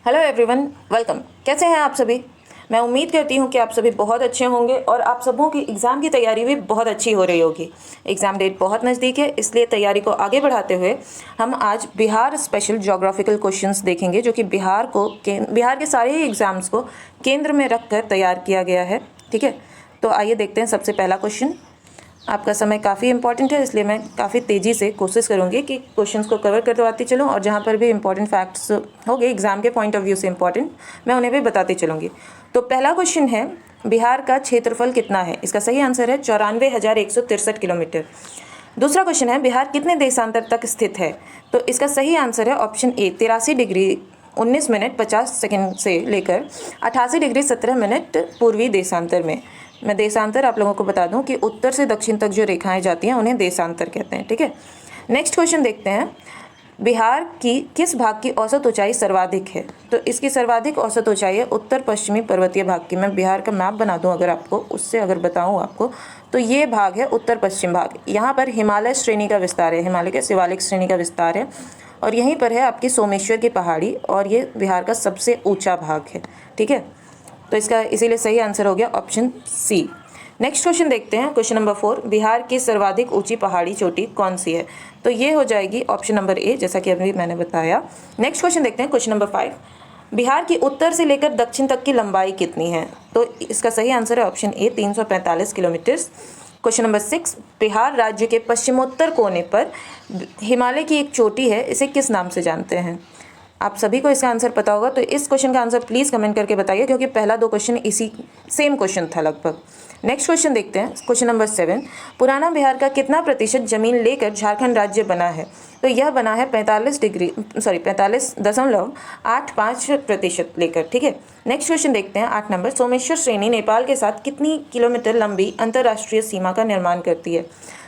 Hello everyone, welcome. कैसे हैं आप सभी? मैं उम्मीद करती हूं कि आप सभी बहुत अच्छे होंगे और आप सबों की एग्ज़ाम की तैयारी भी बहुत अच्छी हो रही होगी। एग्ज़ाम डेट बहुत नज़दीक है, इसलिए तैयारी को आगे बढ़ाते हुए हम आज बिहार स्पेशल ज्योग्राफिकल क्वेश्चंस देखेंगे, जो कि बिहार के सारे ही एग्ज़ाम्स को केंद्र में रख कर तैयार किया गया है। ठीक है, तो आइए देखते हैं सबसे पहला क्वेश्चन। आपका समय काफ़ी इंपॉर्टेंट है, इसलिए मैं काफ़ी तेज़ी से कोशिश करूँगी कि क्वेश्चंस को कवर करवाती चलूँ और जहाँ पर भी इंपॉर्टेंट फैक्ट्स होंगे एग्ज़ाम के पॉइंट ऑफ व्यू से इंपॉर्टेंट, मैं उन्हें भी बताती चलूँगी। तो पहला क्वेश्चन है, बिहार का क्षेत्रफल कितना है? इसका सही आंसर है 94,163 किलोमीटर। दूसरा क्वेश्चन है, बिहार कितने देशांतर तक स्थित है? तो इसका सही आंसर है option A, 83 degree 19 minute 50 second से लेकर 88 डिग्री 17 मिनट पूर्वी देशांतर में। मैं देशांतर आप लोगों को बता दूं कि उत्तर से दक्षिण तक जो रेखाएं जाती हैं उन्हें देशांतर कहते हैं। ठीक है, नेक्स्ट क्वेश्चन देखते हैं, बिहार की किस भाग की औसत ऊंचाई सर्वाधिक है? तो इसकी सर्वाधिक औसत ऊंचाई है उत्तर पश्चिमी पर्वतीय भाग की। मैं बिहार का मैप बना दूं अगर आपको, उससे अगर बताऊं आपको, तो ये भाग है उत्तर पश्चिम भाग। यहाँ पर हिमालय श्रेणी का विस्तार है, हिमालय के शिवालिक श्रेणी का विस्तार है, और यहीं पर है आपकी सोमेश्वर की पहाड़ी, और ये बिहार का सबसे ऊँचा भाग है। ठीक है, तो इसका इसीलिए सही आंसर हो गया ऑप्शन सी। नेक्स्ट क्वेश्चन देखते हैं, क्वेश्चन नंबर 4, बिहार की सर्वाधिक ऊंची पहाड़ी चोटी कौन सी है? तो ये हो जाएगी ऑप्शन नंबर ए, जैसा कि अभी मैंने बताया। नेक्स्ट क्वेश्चन देखते हैं, क्वेश्चन नंबर 5, बिहार की उत्तर से लेकर दक्षिण तक की लंबाई कितनी है? तो इसका सही आंसर है option A, 345 kilometre. Question number 6, Bihar राज्य के पश्चिमोत्तर कोने पर हिमालय की एक चोटी है, इसे किस नाम से जानते हैं? आप सभी को इसका आंसर पता होगा, तो इस क्वेश्चन का आंसर प्लीज़ कमेंट करके बताइए, क्योंकि पहला दो क्वेश्चन इसी सेम क्वेश्चन था लगभग। नेक्स्ट क्वेश्चन देखते हैं, क्वेश्चन नंबर 7, पुराना बिहार का कितना प्रतिशत जमीन लेकर झारखंड राज्य बना है? तो यह बना है 45.85% लेकर। ठीक है, नेक्स्ट क्वेश्चन देखते हैं, 8 नंबर, सोमेश्वर श्रेणी नेपाल के साथ कितनी किलोमीटर लंबी अंतर्राष्ट्रीय सीमा का निर्माण करती है?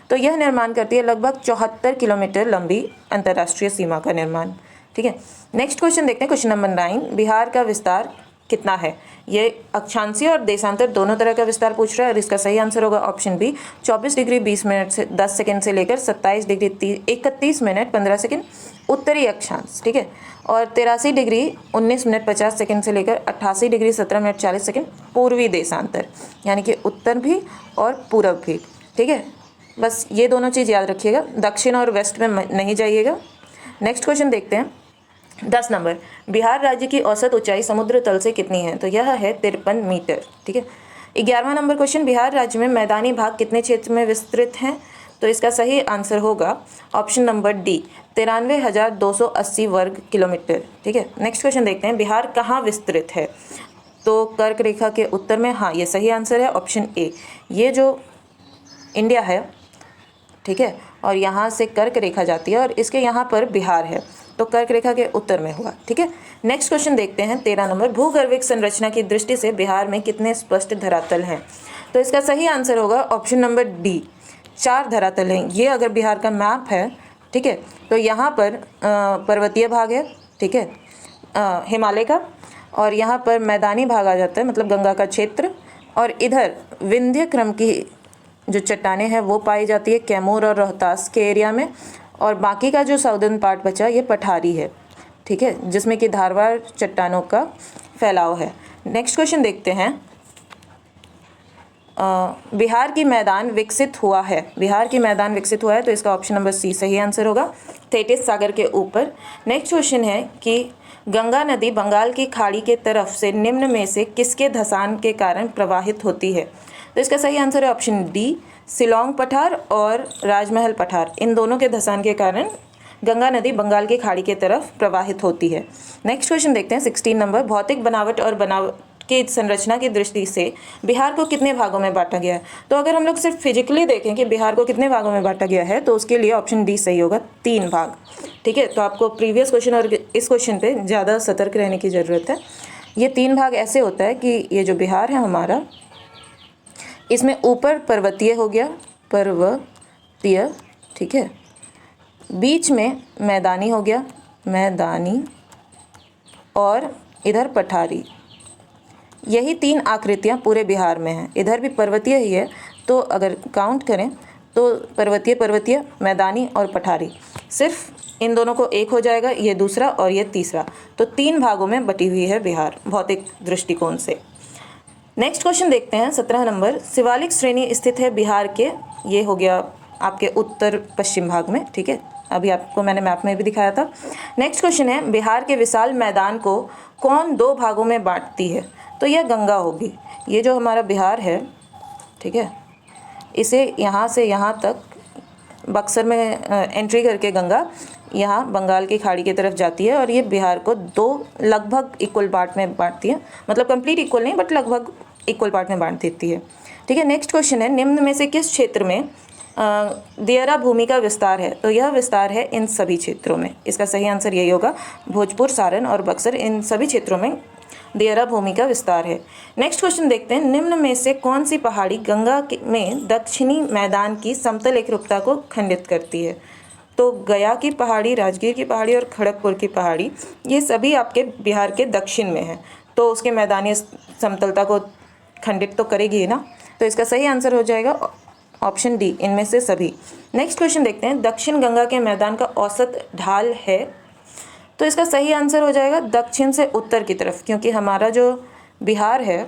तो यह निर्माण करती है लगभग 74 किलोमीटर लंबी अंतर्राष्ट्रीय सीमा का निर्माण। ठीक है, नेक्स्ट क्वेश्चन देखते हैं, क्वेश्चन नंबर 9, बिहार का विस्तार कितना है? ये अक्षांशीय और देशांतर दोनों तरह का विस्तार पूछ रहा है, और इसका सही आंसर होगा ऑप्शन बी, 24 डिग्री 20 मिनट से 10 सेकेंड से लेकर 27 डिग्री 31 मिनट 15 सेकेंड उत्तरी अक्षांश। ठीक है, और 83 डिग्री 19 मिनट 50 सेकेंड से लेकर 88 डिग्री 17 मिनट 40 सेकेंड पूर्वी देशांतर, यानी कि उत्तर भी और पूरब भी। ठीक है, बस ये दोनों चीज़ याद रखिएगा, दक्षिण और वेस्ट में नहीं जाइएगा। नेक्स्ट क्वेश्चन देखते हैं, 10 नंबर, बिहार राज्य की औसत ऊंचाई समुद्र तल से कितनी है? तो यह है 53 मीटर। ठीक है, 11वां नंबर क्वेश्चन, बिहार राज्य में मैदानी भाग कितने क्षेत्र में विस्तृत हैं? तो इसका सही आंसर होगा ऑप्शन नंबर डी, 93,280 वर्ग किलोमीटर। ठीक है, नेक्स्ट क्वेश्चन देखते हैं, बिहार कहाँ विस्तृत है? तो कर्क रेखा के उत्तर में। हाँ, ये सही आंसर है ऑप्शन ए, ये जो इंडिया है, ठीक है, और यहाँ से कर्क रेखा जाती है और इसके यहाँ पर बिहार है, तो कर्क रेखा के उत्तर में हुआ। ठीक है, नेक्स्ट क्वेश्चन देखते हैं, 13 नंबर, भूगर्भिक संरचना की दृष्टि से बिहार में कितने स्पष्ट धरातल हैं? तो इसका सही आंसर होगा ऑप्शन नंबर डी, 4 धरातल हैं। ये अगर बिहार का मैप है, ठीक है, तो यहाँ पर पर्वतीय भाग है, ठीक है, हिमालय का, और यहाँ पर मैदानी भाग आ जाता है, मतलब गंगा का क्षेत्र, और इधर विंध्य क्रम की जो चट्टानें हैं वो पाई जाती है कैमूर और रोहतास के एरिया में, और बाकी का जो साउदर्न पार्ट बचा ये पठारी है। ठीक है, जिसमें कि धारवाड़ चट्टानों का फैलाव है। नेक्स्ट क्वेश्चन देखते हैं, बिहार की मैदान विकसित हुआ है, बिहार की मैदान विकसित हुआ है, तो इसका ऑप्शन नंबर सी सही आंसर होगा, थेटिस सागर के ऊपर। नेक्स्ट क्वेश्चन है कि गंगा नदी बंगाल की खाड़ी के तरफ से निम्न में से किसके धंसान के कारण प्रवाहित होती है? तो इसका सही आंसर है ऑप्शन डी, शिलोंग पठार और राजमहल पठार, इन दोनों के धंसान के कारण गंगा नदी बंगाल की खाड़ी की तरफ प्रवाहित होती है। नेक्स्ट क्वेश्चन देखते हैं, 16 नंबर, भौतिक बनावट और बनावट की संरचना की दृष्टि से बिहार को कितने भागों में बांटा गया है? तो अगर हम लोग सिर्फ फिजिकली देखें कि बिहार को कितने भागों में बांटा गया है, तो उसके लिए ऑप्शन डी सही होगा, 3 भाग। ठीक है, तो आपको प्रीवियस क्वेश्चन और इस क्वेश्चन पे ज़्यादा सतर्क रहने की ज़रूरत है। ये 3 भाग ऐसे होता है कि ये जो बिहार है हमारा, इसमें ऊपर पर्वतीय हो गया, पर्वतीय, ठीक है, बीच में मैदानी हो गया, मैदानी, और इधर पठारी। यही 3 आकृतियाँ पूरे बिहार में हैं। इधर भी पर्वतीय ही है, तो अगर काउंट करें तो पर्वतीय, मैदानी और पठारी। सिर्फ इन दोनों को एक हो जाएगा, ये दूसरा और ये तीसरा। तो 3 भागों में बटी हुई है बिहार भौतिक दृष्टिकोण से। नेक्स्ट क्वेश्चन देखते हैं 17 नंबर। शिवालिक श्रेणी स्थित है बिहार के, ये हो गया आपके उत्तर पश्चिम भाग में, ठीक है, अभी आपको मैंने मैप में भी दिखाया था। नेक्स्ट क्वेश्चन है, बिहार के विशाल मैदान को कौन 2 भागों में बांटती है? तो यह गंगा होगी। ये जो हमारा बिहार है, ठीक है, इसे यहाँ से यहाँ तक बक्सर में एंट्री करके गंगा यहाँ बंगाल की खाड़ी की तरफ जाती है और ये बिहार को 2 लगभग इक्वल पार्ट में बांटती है, मतलब कंप्लीट इक्वल नहीं बट लगभग इक्वल पार्ट में बांट देती है, ठीक है। नेक्स्ट क्वेश्चन है, निम्न में से किस क्षेत्र में दियरा भूमि का विस्तार है? तो यह विस्तार है इन सभी क्षेत्रों में। इसका सही आंसर यही होगा, भोजपुर, सारण और बक्सर, इन सभी क्षेत्रों में दियरा भूमि का विस्तार है। नेक्स्ट क्वेश्चन देखते हैं, निम्न में से कौन सी पहाड़ी गंगा में दक्षिणी मैदान की समतल एकरूपता को खंडित करती है? तो गया की पहाड़ी, राजगीर की पहाड़ी और खड़गपुर की पहाड़ी, ये सभी आपके बिहार के दक्षिण में है, तो उसके मैदानी समतलता को खंडित तो करेगी ही ना। तो इसका सही आंसर हो जाएगा ऑप्शन डी, इनमें से सभी। नेक्स्ट क्वेश्चन देखते हैं, दक्षिण गंगा के मैदान का औसत ढाल है? तो इसका सही आंसर हो जाएगा दक्षिण से उत्तर की तरफ, क्योंकि हमारा जो बिहार है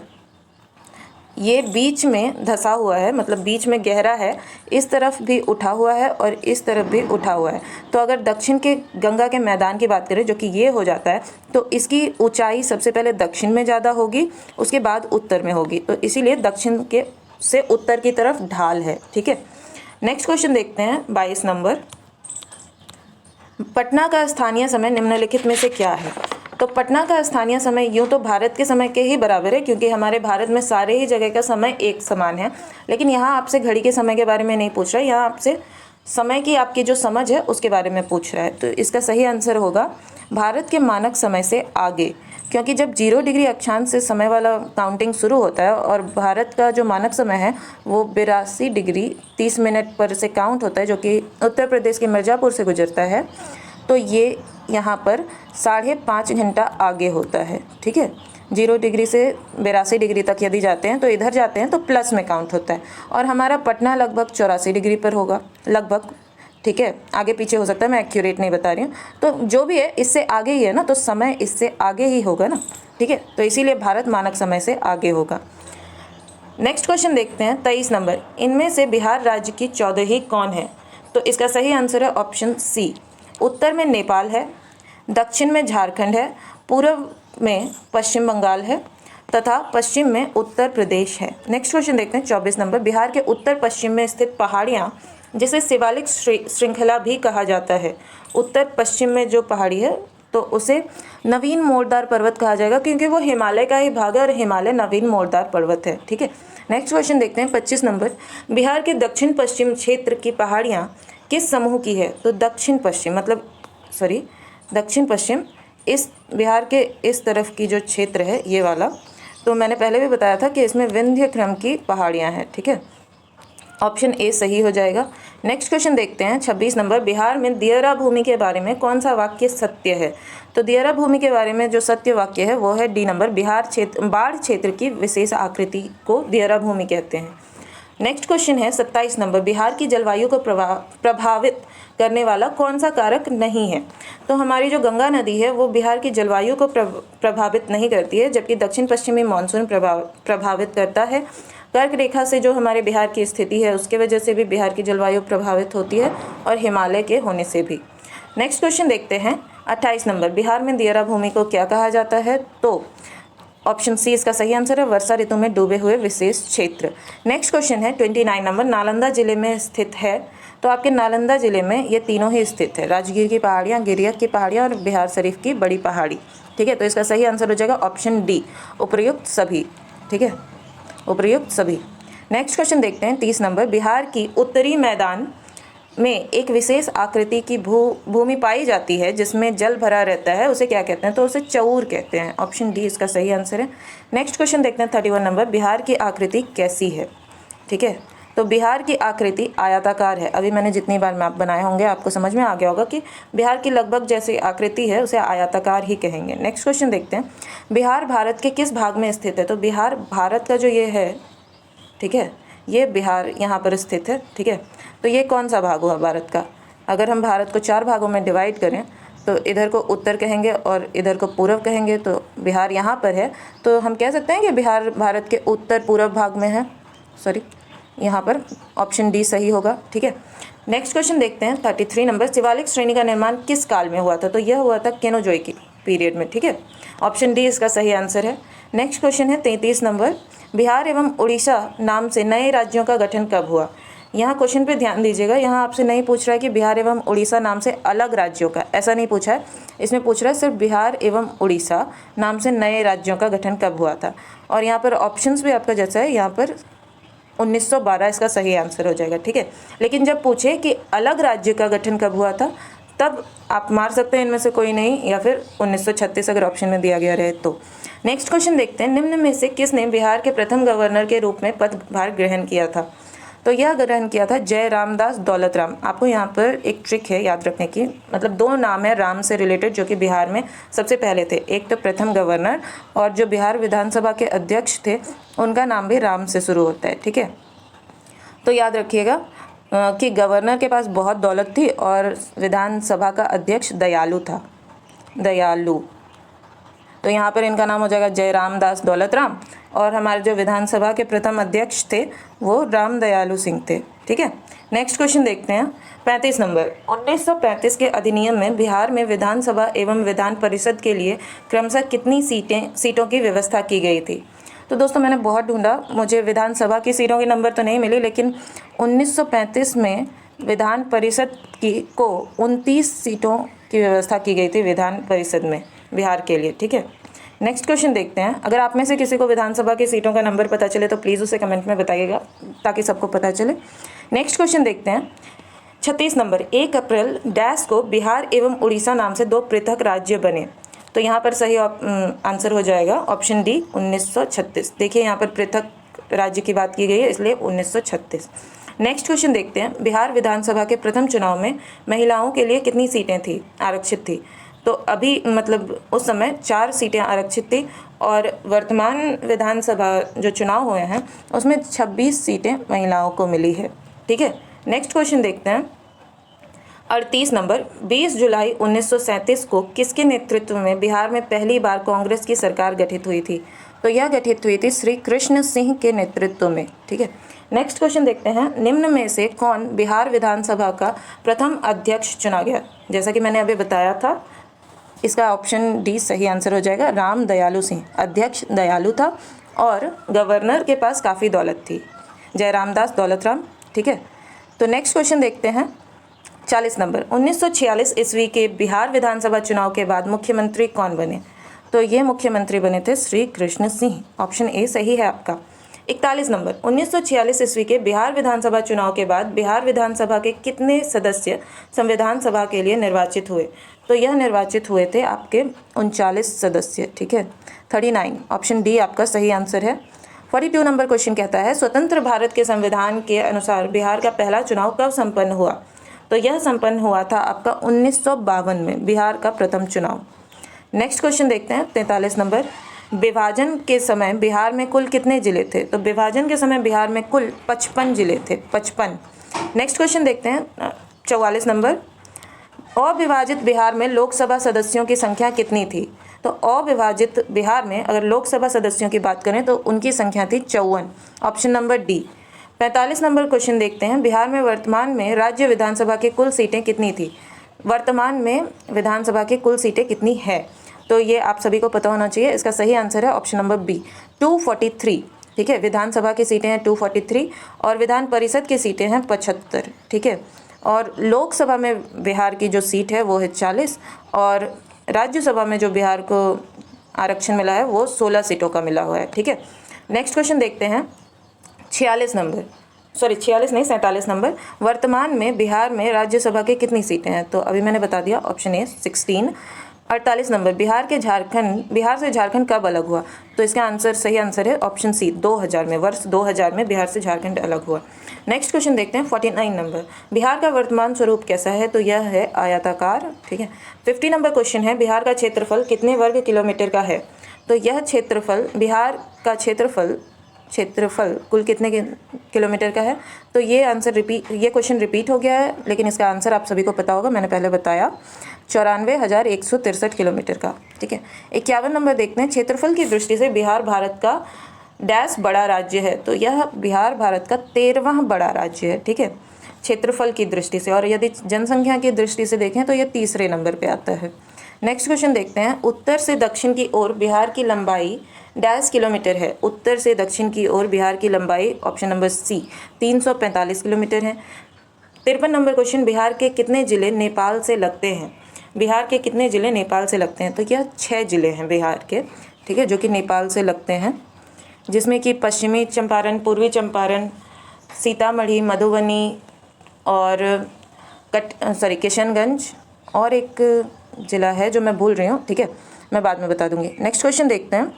ये बीच में धंसा हुआ है, मतलब बीच में गहरा है, इस तरफ भी उठा हुआ है और इस तरफ भी उठा हुआ है। तो अगर दक्षिण के गंगा के मैदान की बात करें, जो कि ये हो जाता है, तो इसकी ऊंचाई सबसे पहले दक्षिण में ज़्यादा होगी, उसके बाद उत्तर में होगी, तो इसीलिए दक्षिण के से उत्तर की तरफ ढाल है, ठीक है। नेक्स्ट क्वेश्चन देखते हैं 22 नंबर। पटना का स्थानीय समय निम्नलिखित में से क्या है? तो पटना का स्थानीय समय यूँ तो भारत के समय के ही बराबर है, क्योंकि हमारे भारत में सारे ही जगह का समय एक समान है, लेकिन यहाँ आपसे घड़ी के समय के बारे में नहीं पूछ रहा है, यहाँ आपसे समय की आपकी जो समझ है उसके बारे में पूछ रहा है। तो इसका सही आंसर होगा भारत के मानक समय से आगे, क्योंकि जब 0 डिग्री अक्षांश से समय वाला काउंटिंग शुरू होता है और भारत का जो मानक समय है वो 82 डिग्री 30 मिनट पर से काउंट होता है, जो कि उत्तर प्रदेश के मिर्ज़ापुर से गुजरता है, तो ये यहाँ पर 5.5 घंटा आगे होता है, ठीक है। 0 डिग्री से 82 डिग्री तक यदि जाते हैं तो इधर जाते हैं तो प्लस में काउंट होता है, और हमारा पटना लगभग 84 डिग्री पर होगा लगभग, ठीक है। आगे पीछे हो सकता है, मैं एक्यूरेट नहीं बता रही हूँ, तो जो भी है इससे आगे ही है ना, तो समय इससे आगे ही होगा ना, ठीक है, तो इसीलिए भारत मानक समय से आगे होगा। नेक्स्ट क्वेश्चन देखते हैं 23 नंबर। इनमें से बिहार राज्य की 14वीं कौन है? तो इसका सही आंसर है ऑप्शन सी, उत्तर में नेपाल है, दक्षिण में झारखंड है, पूर्व में पश्चिम बंगाल है तथा पश्चिम में उत्तर प्रदेश है। नेक्स्ट क्वेश्चन देखते हैं 24 नंबर। बिहार के उत्तर पश्चिम में स्थित पहाड़ियाँ, जिसे शिवालिक श्रृंखला भी कहा जाता है, उत्तर पश्चिम में जो पहाड़ी है तो उसे नवीन मोड़दार पर्वत कहा जाएगा, क्योंकि वो हिमालय का ही भाग है और हिमालय नवीन मोड़दार पर्वत है, ठीक है। नेक्स्ट क्वेश्चन देखते हैं 25 नंबर। बिहार के दक्षिण पश्चिम क्षेत्र की पहाड़ियाँ किस समूह की है? तो दक्षिण पश्चिम इस बिहार के इस तरफ की जो क्षेत्र है ये वाला, तो मैंने पहले भी बताया था कि इसमें विंध्य क्रम की पहाड़ियाँ हैं, ठीक है, ऑप्शन ए सही हो जाएगा। नेक्स्ट क्वेश्चन देखते हैं 26 नंबर। बिहार में दियरा भूमि के बारे में कौन सा वाक्य सत्य है? तो दियरा भूमि के बारे में जो सत्य वाक्य है वो है डी नंबर, बाढ़ क्षेत्र की विशेष आकृति को दियरा भूमि कहते हैं। नेक्स्ट क्वेश्चन है 27 नंबर। बिहार की जलवायु को प्रभावित करने वाला कौन सा कारक नहीं है? तो हमारी जो गंगा नदी है वो बिहार की जलवायु को प्रभावित नहीं करती है, जबकि दक्षिण पश्चिमी मानसून प्रभावित करता है। कर्क रेखा से जो हमारे बिहार की स्थिति है उसके वजह से भी बिहार की जलवायु प्रभावित होती है, और हिमालय के होने से भी। नेक्स्ट क्वेश्चन देखते हैं 28 नंबर। बिहार में दियरा भूमि को क्या कहा जाता है? तो ऑप्शन सी इसका सही आंसर है, वर्षा ऋतु में डूबे हुए विशेष क्षेत्र। नेक्स्ट क्वेश्चन है 29 नंबर। नालंदा जिले में स्थित है, तो आपके नालंदा जिले में ये तीनों ही स्थित है, राजगीर की पहाड़ियाँ, गिरियक की पहाड़ियाँ और बिहार शरीफ की बड़ी पहाड़ी, ठीक है। तो इसका सही आंसर हो जाएगा ऑप्शन डी, उपर्युक्त सभी, ठीक है, उपर्युक्त सभी। नेक्स्ट क्वेश्चन देखते हैं 30 नंबर। बिहार की उत्तरी मैदान में एक विशेष आकृति की भूमि पाई जाती है जिसमें जल भरा रहता है, उसे क्या कहते हैं? तो उसे चौर कहते हैं, ऑप्शन डी इसका सही आंसर है। नेक्स्ट क्वेश्चन देखते हैं 31 नंबर। बिहार की आकृति कैसी है? ठीक है, तो बिहार की आकृति आयताकार है। अभी मैंने जितनी बार मैप बनाए होंगे आपको समझ में आ गया होगा कि बिहार की लगभग जैसी आकृति है उसे आयताकार ही कहेंगे। नेक्स्ट क्वेश्चन देखते हैं। बिहार भारत के किस भाग में स्थित है? तो बिहार भारत का जो ये है, ठीक है, ये बिहार यहाँ पर स्थित है, ठीक है, तो ये कौन सा भाग हुआ भारत का? अगर हम भारत को 4 भागों में डिवाइड करें तो इधर को उत्तर कहेंगे और इधर को पूर्व कहेंगे, तो बिहार यहाँ पर है, तो हम कह सकते हैं कि बिहार भारत के उत्तर पूर्व भाग में है। सॉरी, यहाँ पर ऑप्शन डी सही होगा। ठीक है, नेक्स्ट क्वेश्चन देखते हैं 33 नंबर। शिवालिक श्रेणी का निर्माण किस काल में हुआ था? तो यह हुआ था केनोजोई की पीरियड में। ठीक है, ऑप्शन डी इसका सही आंसर है। नेक्स्ट क्वेश्चन है 33 नंबर। बिहार एवं उड़ीसा नाम से नए राज्यों का गठन कब हुआ? यहाँ क्वेश्चन पे ध्यान दीजिएगा, यहाँ आपसे नहीं पूछ रहा है कि बिहार एवं उड़ीसा नाम से अलग राज्यों का, ऐसा नहीं पूछा है। इसमें पूछ रहा है सिर्फ बिहार एवं उड़ीसा नाम से नए राज्यों का गठन कब हुआ था। और यहाँ पर ऑप्शंस भी आपका जैसा है, यहाँ पर 1912 इसका सही आंसर हो जाएगा। ठीक है, लेकिन जब पूछे कि अलग राज्य का गठन कब हुआ था, तब आप मार सकते हैं इनमें से कोई नहीं, या फिर 1936 अगर ऑप्शन में दिया गया रहे तो। नेक्स्ट क्वेश्चन देखते हैं। निम्न में से किसने बिहार के प्रथम गवर्नर के रूप में पदभार ग्रहण किया था? तो यह ग्रहण किया था जय रामदास दौलतराम। आपको यहाँ पर एक ट्रिक है याद रखने की, मतलब 2 नाम है राम से रिलेटेड जो कि बिहार में सबसे पहले थे। एक तो प्रथम गवर्नर, और जो बिहार विधानसभा के अध्यक्ष थे उनका नाम भी राम से शुरू होता है। ठीक है, तो याद रखिएगा कि गवर्नर के पास बहुत दौलत थी और विधानसभा का अध्यक्ष दयालु था, दयालु। तो यहाँ पर इनका नाम हो जाएगा जय रामदास दौलतराम, और हमारे जो विधानसभा के प्रथम अध्यक्ष थे वो राम दयालु सिंह थे। ठीक है, नेक्स्ट क्वेश्चन देखते हैं 35 नंबर। 1935 के अधिनियम में बिहार में विधानसभा एवं विधान परिषद के लिए क्रमशः कितनी सीटों की व्यवस्था की गई थी? तो दोस्तों मैंने बहुत ढूंढा, मुझे विधानसभा की सीटों के नंबर तो नहीं मिली, लेकिन 1935 में विधान परिषद को 29 सीटों की व्यवस्था की गई थी विधान परिषद में बिहार के लिए। ठीक है, नेक्स्ट क्वेश्चन देखते हैं। अगर आप में से किसी को विधानसभा की सीटों का नंबर पता चले तो प्लीज़ उसे कमेंट में बताइएगा ताकि सबको पता चले। नेक्स्ट क्वेश्चन देखते हैं 36 नंबर। 1 अप्रैल डैश को बिहार एवं उड़ीसा नाम से 2 पृथक राज्य बने। तो यहाँ पर सही आंसर हो जाएगा ऑप्शन डी 1936। देखिए यहाँ पर पृथक राज्य की बात की गई है, इसलिए 1936। नेक्स्ट क्वेश्चन देखते हैं। बिहार विधानसभा के प्रथम चुनाव में महिलाओं के लिए कितनी सीटें थी आरक्षित थी? तो अभी मतलब उस समय 4 सीटें आरक्षित थी, और वर्तमान विधानसभा जो चुनाव हुए हैं उसमें 26 सीटें महिलाओं को मिली है। ठीक है, नेक्स्ट क्वेश्चन देखते हैं 38 नंबर। 20 जुलाई 1937 को किसके नेतृत्व में बिहार में पहली बार कांग्रेस की सरकार गठित हुई थी? तो यह गठित हुई थी श्री कृष्ण सिंह के नेतृत्व में। ठीक है, नेक्स्ट क्वेश्चन देखते हैं। निम्न में से कौन बिहार विधानसभा का प्रथम अध्यक्ष चुना गया? जैसा कि मैंने अभी बताया था, इसका ऑप्शन डी सही आंसर हो जाएगा। राम दयालु सिंह। अध्यक्ष दयालु था और गवर्नर के पास काफ़ी दौलत थी, जय रामदास दौलतराम। ठीक है, तो नेक्स्ट क्वेश्चन देखते हैं 40 नंबर। 1946 ईस्वी के बिहार विधानसभा चुनाव के बाद मुख्यमंत्री कौन बने? तो ये मुख्यमंत्री बने थे श्री कृष्ण सिंह। ऑप्शन ए सही है आपका। 41 नंबर। 1946 ईस्वी के बिहार विधानसभा चुनाव के बाद बिहार विधानसभा के कितने सदस्य संविधान सभा के लिए निर्वाचित हुए? तो यह निर्वाचित हुए थे आपके 39 सदस्य। ठीक है, 39। ऑप्शन डी आपका सही आंसर है। 42 नंबर क्वेश्चन कहता है स्वतंत्र भारत के संविधान के अनुसार बिहार का पहला चुनाव कब संपन्न हुआ? तो यह संपन्न हुआ था आपका 1952 में, बिहार का प्रथम चुनाव। नेक्स्ट क्वेश्चन देखते हैं 43 नंबर। विभाजन के समय बिहार में कुल कितने जिले थे? तो विभाजन के समय बिहार में कुल 55 जिले थे, 55। नेक्स्ट क्वेश्चन देखते हैं 44 नंबर। अविभाजित बिहार में लोकसभा सदस्यों की संख्या कितनी थी? तो अविभाजित बिहार में अगर लोकसभा सदस्यों की बात करें तो उनकी संख्या थी 54। Option number D. 45 number question देखते हैं। बिहार में वर्तमान में राज्य विधानसभा की कुल सीटें कितनी थी? वर्तमान में विधानसभा की कुल सीटें कितनी है? तो ये आप सभी को पता होना चाहिए। इसका सही आंसर है ऑप्शन नंबर बी 243। ठीक है, विधानसभा की सीटें हैं 243 और विधान परिषद की सीटें हैं 75। ठीक है, और लोकसभा में बिहार की जो सीट है वो है 40 और राज्यसभा में जो बिहार को आरक्षण मिला है वो 16 सीटों का मिला हुआ है। ठीक है, नेक्स्ट क्वेश्चन देखते हैं 46 नंबर। वर्तमान में बिहार में राज्यसभा के कितनी सीटें हैं? तो अभी मैंने बता दिया ऑप्शन ए 16। 48 नंबर। बिहार से झारखंड कब अलग हुआ? तो इसका आंसर सही आंसर है ऑप्शन सी 2000 में, वर्ष 2000 में बिहार से झारखंड अलग हुआ। नेक्स्ट क्वेश्चन देखते हैं 49 नंबर। बिहार का वर्तमान स्वरूप कैसा है? तो यह है आयताकार। ठीक है, 50 नंबर क्वेश्चन है बिहार का क्षेत्रफल कितने वर्ग किलोमीटर का है? तो यह क्षेत्रफल, बिहार का क्षेत्रफल क्षेत्रफल कुल कितने किलोमीटर का है? तो ये क्वेश्चन रिपीट हो गया है, लेकिन इसका आंसर आप सभी को पता होगा, मैंने पहले बताया 94,163 किलोमीटर का। ठीक है, 51 नंबर देखते हैं। क्षेत्रफल की दृष्टि से बिहार भारत का डैश बड़ा राज्य है। तो यह बिहार भारत का 13वां बड़ा राज्य है। ठीक है, क्षेत्रफल की दृष्टि से। और यदि जनसंख्या की दृष्टि से देखें तो यह तीसरे नंबर पे आता है। नेक्स्ट क्वेश्चन देखते हैं। उत्तर से दक्षिण की ओर बिहार की लंबाई डैश किलोमीटर है। उत्तर से दक्षिण की ओर बिहार की लंबाई ऑप्शन नंबर सी 345 किलोमीटर है। 53 नंबर क्वेश्चन, बिहार के कितने जिले नेपाल से लगते हैं? बिहार के कितने जिले नेपाल से लगते हैं? तो यह 6 जिले हैं बिहार के, ठीक है, जो कि नेपाल से लगते हैं, जिसमें कि पश्चिमी चंपारण, पूर्वी चंपारण, सीतामढ़ी, मधुबनी और किशनगंज, और एक ज़िला है जो मैं भूल रही हूँ। ठीक है, मैं बाद में बता दूंगी। नेक्स्ट क्वेश्चन देखते हैं।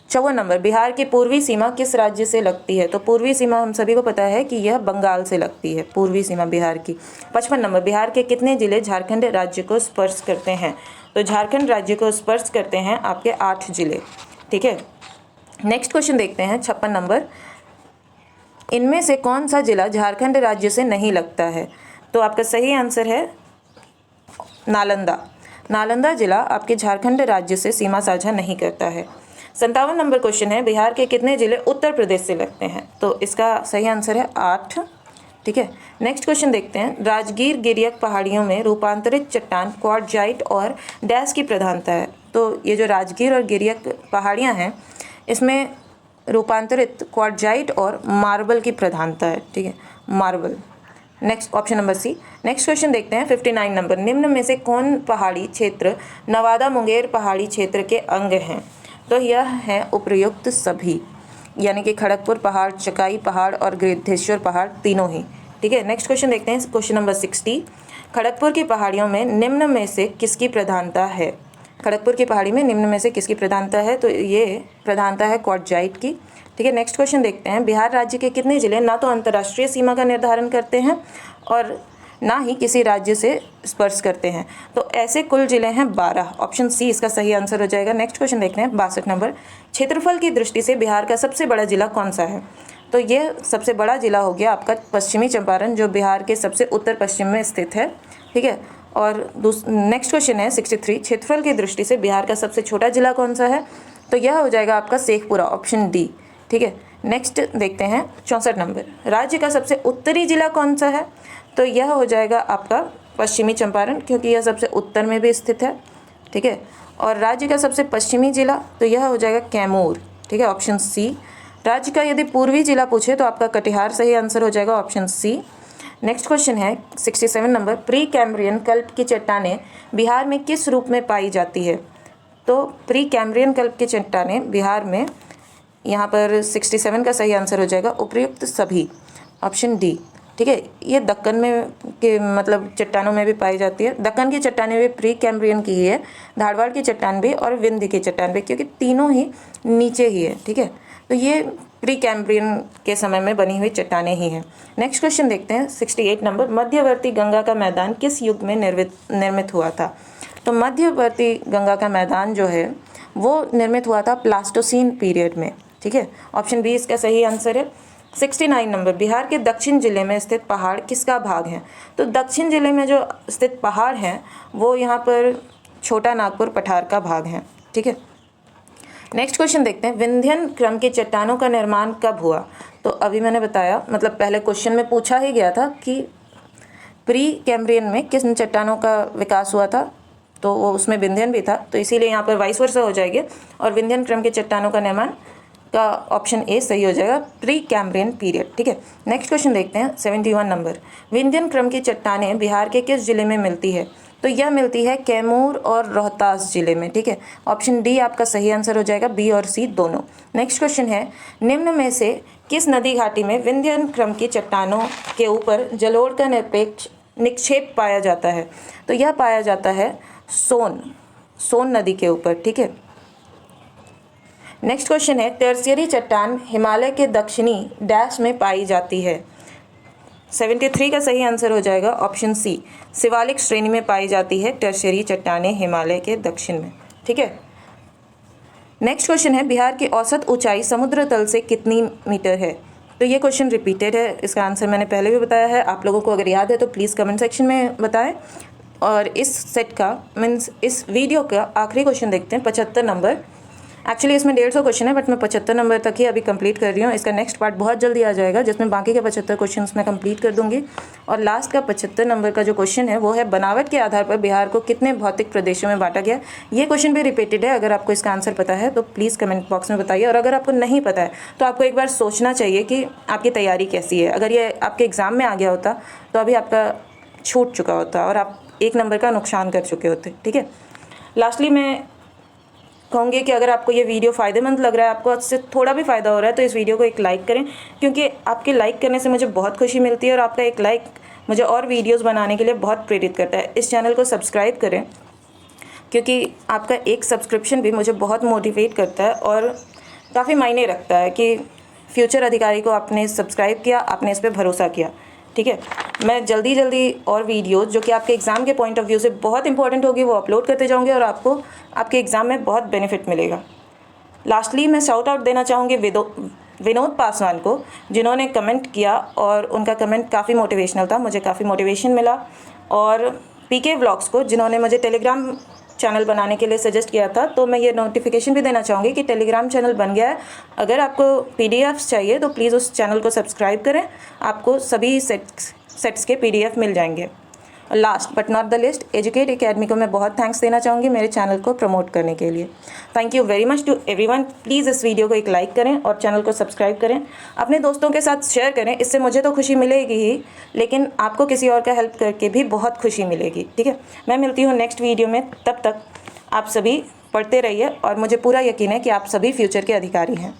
54 नंबर, बिहार की पूर्वी सीमा किस राज्य से लगती है? तो पूर्वी सीमा हम सभी को पता है कि यह बंगाल से लगती है, पूर्वी सीमा बिहार की। 55 नंबर, बिहार के कितने जिले झारखंड राज्य को स्पर्श करते हैं? तो झारखंड राज्य को स्पर्श करते हैं आपके 8 जिले। ठीक है, नेक्स्ट क्वेश्चन देखते हैं। 56 नंबर, इनमें से कौन सा जिला झारखंड राज्य से नहीं लगता है? तो आपका सही आंसर है नालंदा। नालंदा जिला आपके झारखंड राज्य से सीमा साझा नहीं करता है। 57 नंबर क्वेश्चन है, बिहार के कितने जिले उत्तर प्रदेश से लगते हैं? तो इसका सही आंसर है 8। ठीक है, नेक्स्ट क्वेश्चन देखते हैं। राजगीर गिरियक पहाड़ियों में रूपांतरित चट्टान क्वार्टजाइट और डैश की प्रधानता है। तो ये जो राजगीर और गिरियक पहाड़ियाँ हैं, इसमें रूपांतरित क्वार्टजाइट और मार्बल की प्रधानता है। ठीक है, marble. Next option number C. Next question देखते हैं। 59 नंबर, निम्न में से कौन पहाड़ी क्षेत्र नवादा मुंगेर पहाड़ी क्षेत्र के अंग हैं? तो यह है उपर्युक्त सभी, यानी कि खड़गपुर पहाड़, चकाई पहाड़ और गिद्धेश्वर पहाड़, तीनों ही। ठीक है, नेक्स्ट क्वेश्चन देखते हैं। क्वेश्चन नंबर 60, खड़गपुर की पहाड़ियों में निम्न में से किसकी प्रधानता है? खड़गपुर की पहाड़ी में निम्न में से किसकी प्रधानता है? तो ये प्रधानता है क्वार्टजाइट की। ठीक है, नेक्स्ट क्वेश्चन देखते हैं। बिहार राज्य के कितने जिले ना तो अंतर्राष्ट्रीय सीमा का निर्धारण करते हैं और ना ही किसी राज्य से स्पर्श करते हैं? तो ऐसे कुल जिले हैं 12। ऑप्शन सी इसका सही आंसर हो जाएगा। नेक्स्ट क्वेश्चन देखते हैं। 62 नंबर, क्षेत्रफल की दृष्टि से बिहार का सबसे बड़ा जिला कौन सा है? तो ये सबसे बड़ा जिला हो गया आपका पश्चिमी चंपारण, जो बिहार के सबसे उत्तर पश्चिम में स्थित है। ठीक है, और नेक्स्ट क्वेश्चन है 63, क्षेत्रफल की दृष्टि से बिहार का सबसे छोटा जिला कौन सा है? तो यह हो जाएगा आपका शेखपुरा, ऑप्शन डी। ठीक है, नेक्स्ट देखते हैं। 64 नंबर, राज्य का सबसे उत्तरी जिला कौन सा है? तो यह हो जाएगा आपका पश्चिमी चंपारण, क्योंकि यह सबसे उत्तर में भी स्थित है। ठीक है, और राज्य का सबसे पश्चिमी जिला तो यह हो जाएगा कैमूर। ठीक है, ऑप्शन सी। राज्य का यदि पूर्वी जिला पूछे तो आपका कटिहार सही आंसर हो जाएगा, ऑप्शन सी। नेक्स्ट क्वेश्चन है 67 नंबर, प्री कैम्ब्रियन कल्प की चट्टानें बिहार में किस रूप में पाई जाती है? तो प्री कैम्ब्रियन कल्प की चट्टानें बिहार में, यहाँ पर 67 का सही आंसर हो जाएगा उपर्युक्त सभी, ऑप्शन डी। ठीक है, ये दक्कन में के मतलब चट्टानों में भी पाई जाती है। दक्कन की चट्टानें भी प्री कैम्ब्रियन की ही है, धारवाड़ की चट्टान भी और विंध्य की चट्टान भी, क्योंकि तीनों ही नीचे ही है। ठीक है, तो ये प्री कैम्ब्रियन के समय में बनी हुई चट्टानें ही हैं। नेक्स्ट क्वेश्चन देखते हैं। 68 नंबर, मध्यवर्ती गंगा का मैदान किस युग में निर्मित हुआ था? तो मध्यवर्ती गंगा का मैदान जो है वो निर्मित हुआ था प्लास्टोसीन पीरियड में। ठीक है, ऑप्शन बी इसका सही आंसर है। 69 नंबर, बिहार के दक्षिण जिले में स्थित पहाड़ किसका भाग है? तो दक्षिण जिले में जो स्थित पहाड़ हैं वो यहाँ पर छोटा नागपुर पठार का भाग है। ठीक है, नेक्स्ट क्वेश्चन देखते हैं। विंध्यन क्रम की चट्टानों का निर्माण कब हुआ? तो अभी मैंने बताया, मतलब पहले क्वेश्चन में पूछा ही गया था कि प्री कैम्ब्रियन में किस चट्टानों का विकास हुआ था, तो वो उसमें विंध्यन भी था, तो इसीलिए यहाँ पर वाइस वर्सा हो जाएगी और विंध्यन क्रम के चट्टानों का निर्माण का ऑप्शन ए सही हो जाएगा, प्री कैम्ब्रियन पीरियड। ठीक है, नेक्स्ट क्वेश्चन देखते हैं। 71 नंबर, विंध्यन क्रम की चट्टानें बिहार के किस जिले में मिलती है? तो यह मिलती है कैमूर और रोहतास जिले में। ठीक है, ऑप्शन डी आपका सही आंसर हो जाएगा, बी और सी दोनों। नेक्स्ट क्वेश्चन है, निम्न में से किस नदी घाटी में विंध्यन क्रम की चट्टानों के ऊपर जलोढ़ का निरपेक्ष निक्षेप पाया जाता है? तो यह पाया जाता है सोन नदी के ऊपर। ठीक है, नेक्स्ट क्वेश्चन है, टर्शियरी चट्टान हिमालय के दक्षिणी डैश में पाई जाती है? 73 का सही आंसर हो जाएगा, ऑप्शन सी, शिवालिक श्रेणी में पाई जाती है टर्शियरी चट्टानें हिमालय के दक्षिण में। ठीक है, नेक्स्ट क्वेश्चन है, बिहार की औसत ऊंचाई समुद्र तल से कितनी मीटर है? तो ये क्वेश्चन रिपीटेड है, इसका आंसर मैंने पहले भी बताया है। आप लोगों को अगर याद है तो प्लीज़ कमेंट सेक्शन में बताएं। और इस सेट का मीन्स इस वीडियो का आखिरी क्वेश्चन देखते हैं, 75 नंबर। एक्चुअली इसमें 150 क्वेश्चन है, बट मैं 75 नंबर तक ही अभी कंप्लीट कर रही हूँ। इसका नेक्स्ट पार्ट बहुत जल्दी आ जाएगा, जिसमें बाकी के 75 क्वेश्चंस मैं कंप्लीट कर दूंगी। और लास्ट का 75 नंबर का जो क्वेश्चन है वो है, बनावट के आधार पर बिहार को कितने भौतिक प्रदेशों में बांटा गया? ये क्वेश्चन भी रिपीटेड है। अगर आपको इसका आंसर पता है तो प्लीज़ कमेंट बॉक्स में बताइए, और अगर आपको नहीं पता है तो आपको एक बार सोचना चाहिए कि आपकी तैयारी कैसी है। अगर ये आपके एग्ज़ाम में आ गया होता तो अभी आपका छूट चुका होता और आप 1 नंबर का नुकसान कर चुके होते। ठीक है, लास्टली मैं कहूँगी कि अगर आपको ये वीडियो फ़ायदेमंद लग रहा है, आपको इससे थोड़ा भी फ़ायदा हो रहा है, तो इस वीडियो को एक लाइक करें, क्योंकि आपके लाइक करने से मुझे बहुत खुशी मिलती है और आपका एक लाइक मुझे और वीडियोस बनाने के लिए बहुत प्रेरित करता है। इस चैनल को सब्सक्राइब करें, क्योंकि आपका एक सब्सक्रिप्शन भी मुझे बहुत मोटिवेट करता है और काफ़ी मायने रखता है कि फ्यूचर अधिकारी को आपने सब्सक्राइब किया, आपने इस पर भरोसा किया। ठीक है, मैं जल्दी और वीडियोज़ जो कि आपके एग्ज़ाम के पॉइंट ऑफ व्यू से बहुत इंपॉर्टेंट होगी वो अपलोड करते जाऊँगी और आपको आपके एग्ज़ाम में बहुत बेनिफिट मिलेगा। लास्टली मैं शाउट आउट देना चाहूँगी विनोद पासवान को, जिन्होंने कमेंट किया और उनका कमेंट काफ़ी मोटिवेशनल था, मुझे काफ़ी मोटिवेशन मिला। और पीके व्लॉग्स को, जिन्होंने मुझे टेलीग्राम चैनल बनाने के लिए सजेस्ट किया था, तो मैं ये नोटिफिकेशन भी देना चाहूँगी कि टेलीग्राम चैनल बन गया है। अगर आपको पीडीएफ्स चाहिए तो प्लीज़ उस चैनल को सब्सक्राइब करें, आपको सभी सेट्स के पीडीएफ मिल जाएंगे। Last but not the list, educate academy को मैं बहुत थैंक्स देना चाहूँगी मेरे चैनल को प्रमोट करने के लिए। Thank you very much to everyone. Please इस वीडियो को एक लाइक करें और चैनल को सब्सक्राइब करें, अपने दोस्तों के साथ शेयर करें। इससे मुझे तो खुशी मिलेगी ही, लेकिन आपको किसी और का हेल्प करके भी बहुत खुशी मिलेगी। ठीक है, मैं मिलती हूँ नेक्स्ट वीडियो में। तब तक आप सभी पढ़ते रहिए और मुझे पूरा यकीन है कि आप सभी फ्यूचर के अधिकारी हैं।